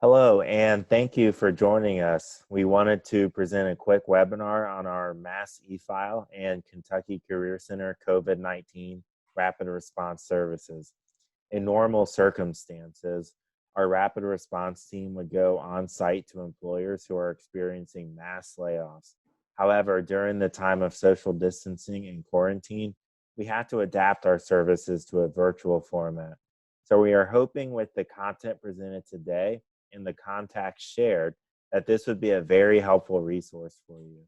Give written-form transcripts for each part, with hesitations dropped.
Hello, and thank you for joining us. We wanted to present a quick webinar on our Mass EFile and Kentucky Career Center COVID-19 Rapid Response Services. In normal circumstances, our rapid response team would go on site to employers who are experiencing mass layoffs. However, during the time of social distancing and quarantine, we had to adapt our services to a virtual format. So we are hoping with the content presented today and the contacts shared that this would be a very helpful resource for you.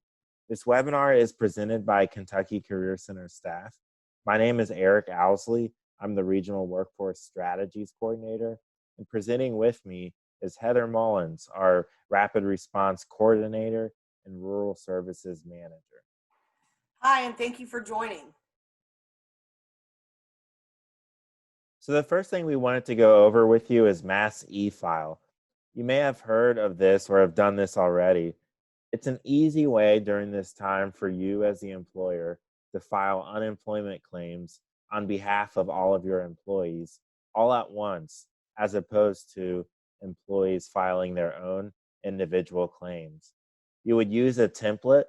This webinar is presented by Kentucky Career Center staff. My name is Eric Owsley. I'm the Regional Workforce Strategies Coordinator, and presenting with me is Heather Mullins, our Rapid Response Coordinator and Rural Services Manager. Hi, and thank you for joining. So the first thing we wanted to go over with you is Mass EFile. You may have heard of this or have done this already. It's an easy way during this time for you as the employer to file unemployment claims on behalf of all of your employees all at once, as opposed to employees filing their own individual claims. You would use a template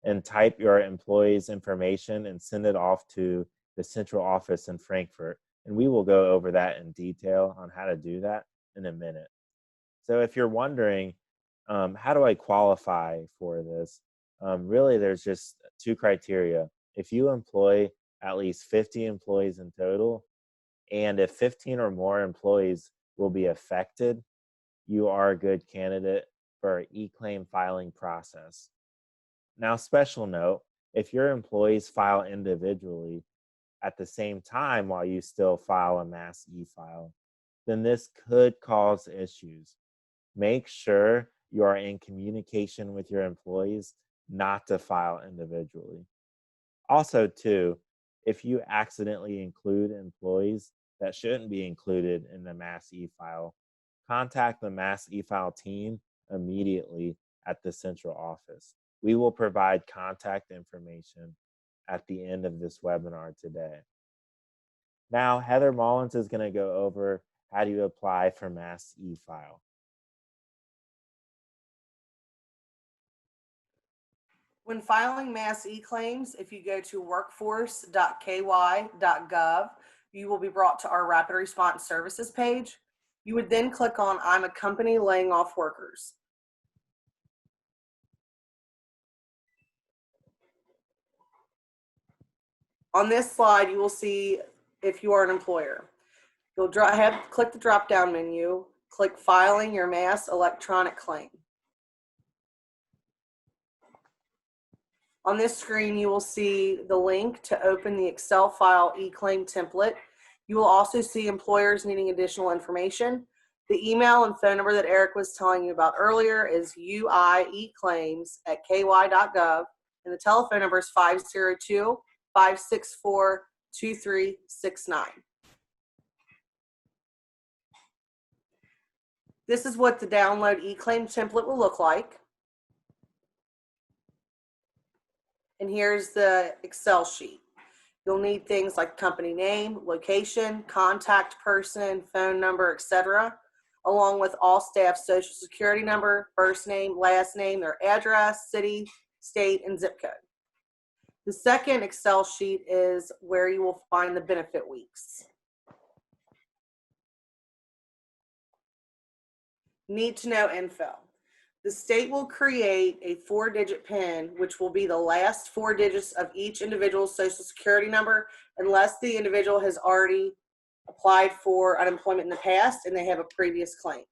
and type your employees' information and send it off to the central office in Frankfurt. And we will go over that in detail on how to do that in a minute. So if you're wondering, how do I qualify for this? Really, there's just two criteria. If you employ at least 50 employees in total, and if 15 or more employees will be affected, you are a good candidate for an e-claim filing process. Now, special note, if your employees file individually at the same time while you still file a mass e-file, then this could cause issues. Make sure you are in communication with your employees not to file individually. Also, too, if you accidentally include employees that shouldn't be included in the Mass e-file, contact the Mass e-file team immediately at the central office. We will provide contact information at the end of this webinar today. Now, Heather Mullins is going to go over how do you apply for Mass e-file. When filing mass e-claims, if you go to workforce.ky.gov, you will be brought to our Rapid Response Services page. You would then click on I'm a company laying off workers. On this slide, you will see if you are an employer. You'll click the drop-down menu, click Filing Your Mass Electronic Claim. On this screen, you will see the link to open the Excel file e-claim template. You will also see employers needing additional information. The email and phone number that Eric was telling you about earlier is uieclaims@ky.gov, and the telephone number is 502-564-2369. This is what the download e-claim template will look like. And here's the Excel sheet. You'll need things like company name, location, contact person, phone number, etc., along with all staff's social security number, first name, last name, their address, city, state, and zip code. The second Excel sheet is where you will find the benefit weeks. Need to know info. The state will create a 4-digit PIN, which will be the last 4 digits of each individual's social security number, unless the individual has already applied for unemployment in the past and they have a previous claim.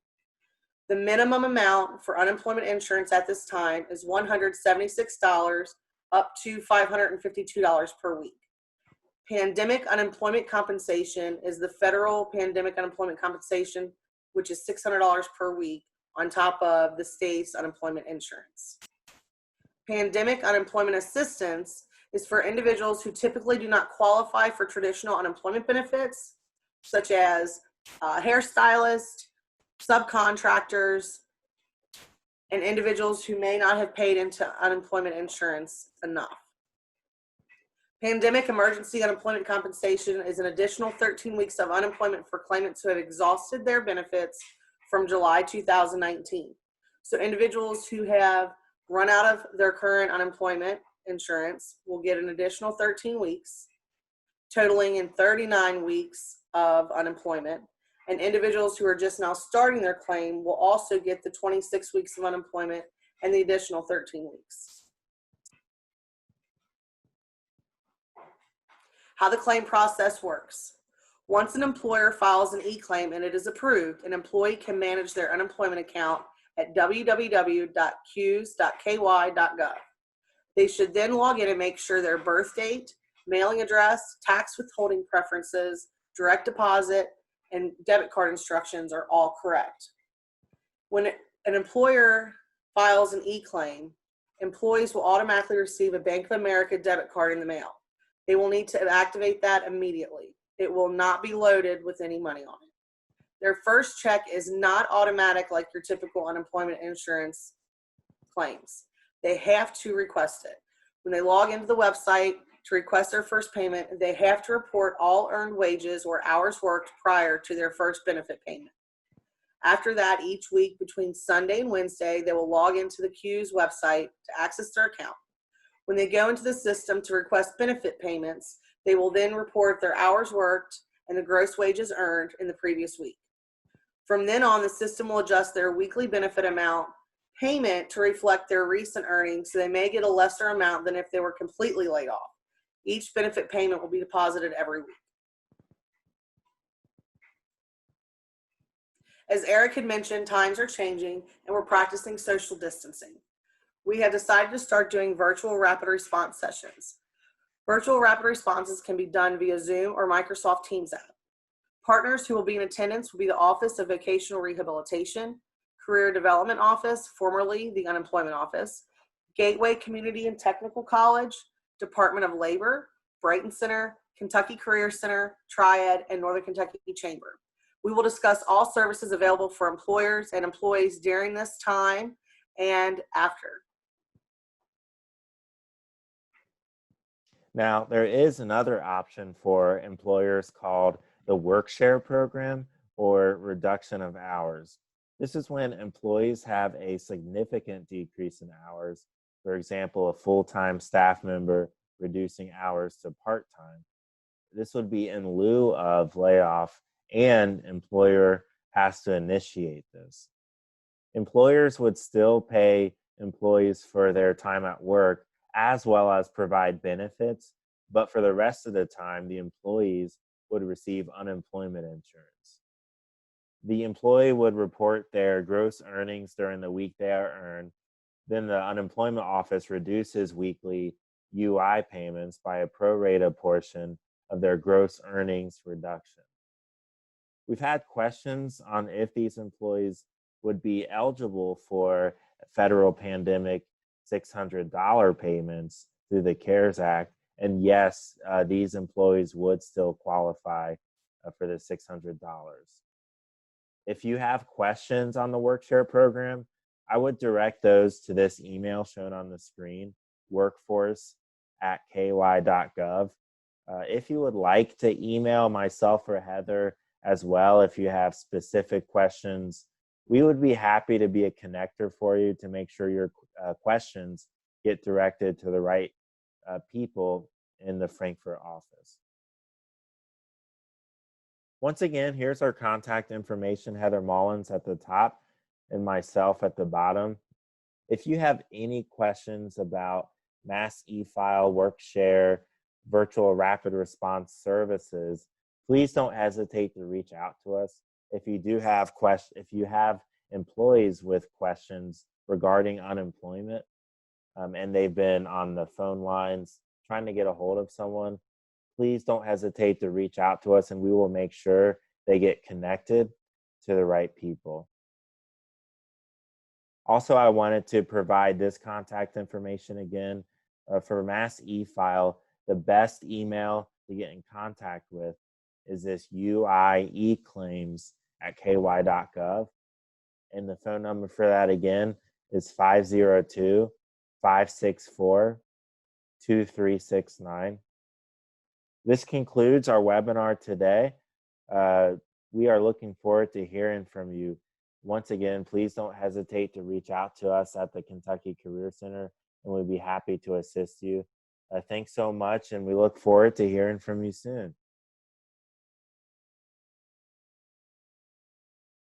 The minimum amount for unemployment insurance at this time is $176 up to $552 per week. Pandemic unemployment compensation is the federal pandemic unemployment compensation, which is $600 per week, on top of the state's unemployment insurance. Pandemic unemployment assistance is for individuals who typically do not qualify for traditional unemployment benefits, such as hairstylists, subcontractors, and individuals who may not have paid into unemployment insurance enough. Pandemic emergency unemployment compensation is an additional 13 weeks of unemployment for claimants who have exhausted their benefits from July 2019. So individuals who have run out of their current unemployment insurance will get an additional 13 weeks, totaling in 39 weeks of unemployment. And individuals who are just now starting their claim will also get the 26 weeks of unemployment and the additional 13 weeks. How the claim process works. Once an employer files an e-claim and it is approved, an employee can manage their unemployment account at www.qs.ky.gov. They should then log in and make sure their birth date, mailing address, tax withholding preferences, direct deposit, and debit card instructions are all correct. When an employer files an e-claim, employees will automatically receive a Bank of America debit card in the mail. They will need to activate that immediately. It will not be loaded with any money on it. Their first check is not automatic like your typical unemployment insurance claims. They have to request it. When they log into the website to request their first payment, they have to report all earned wages or hours worked prior to their first benefit payment. After that, each week between Sunday and Wednesday, they will log into the Q's website to access their account. When they go into the system to request benefit payments, they will then report their hours worked and the gross wages earned in the previous week. From then on, the system will adjust their weekly benefit amount payment to reflect their recent earnings, so they may get a lesser amount than if they were completely laid off. Each benefit payment will be deposited every week. As Eric had mentioned, times are changing and we're practicing social distancing. We have decided to start doing virtual rapid response sessions. Virtual rapid responses can be done via Zoom or Microsoft Teams app. Partners who will be in attendance will be the Office of Vocational Rehabilitation, Career Development Office, formerly the Unemployment Office, Gateway Community and Technical College, Department of Labor, Brighton Center, Kentucky Career Center, Triad, and Northern Kentucky Chamber. We will discuss all services available for employers and employees during this time and after. Now, there is another option for employers called the work share program or reduction of hours. This is when employees have a significant decrease in hours. For example, a full-time staff member reducing hours to part-time. This would be in lieu of layoff, and employer has to initiate this. Employers would still pay employees for their time at work as well as provide benefits, but for the rest of the time, the employees would receive unemployment insurance. The employee would report their gross earnings during the week they are earned. Then the unemployment office reduces weekly UI payments by a pro rata portion of their gross earnings reduction. We've had questions on if these employees would be eligible for federal pandemic $600 payments through the CARES Act. And yes, these employees would still qualify for the $600. If you have questions on the WorkShare program, I would direct those to this email shown on the screen, workforce@ky.gov. If you would like to email myself or Heather as well, if you have specific questions, we would be happy to be a connector for you to make sure your questions get directed to the right people in the Frankfurt office. Once again, here's our contact information, Heather Mullins at the top and myself at the bottom. If you have any questions about Mass EFile, WorkShare, virtual rapid response services, please don't hesitate to reach out to us. If you do have if you have employees with questions regarding unemployment, and they've been on the phone lines trying to get a hold of someone, please don't hesitate to reach out to us and we will make sure they get connected to the right people. Also, I wanted to provide this contact information again. For Mass EFile, the best email to get in contact with is this uieclaims@ky.gov. And the phone number for that again is 502-564-2369. This concludes our webinar today. We are looking forward to hearing from you. Once again, please don't hesitate to reach out to us at the Kentucky Career Center, and we'd be happy to assist you. Thanks so much, and we look forward to hearing from you soon.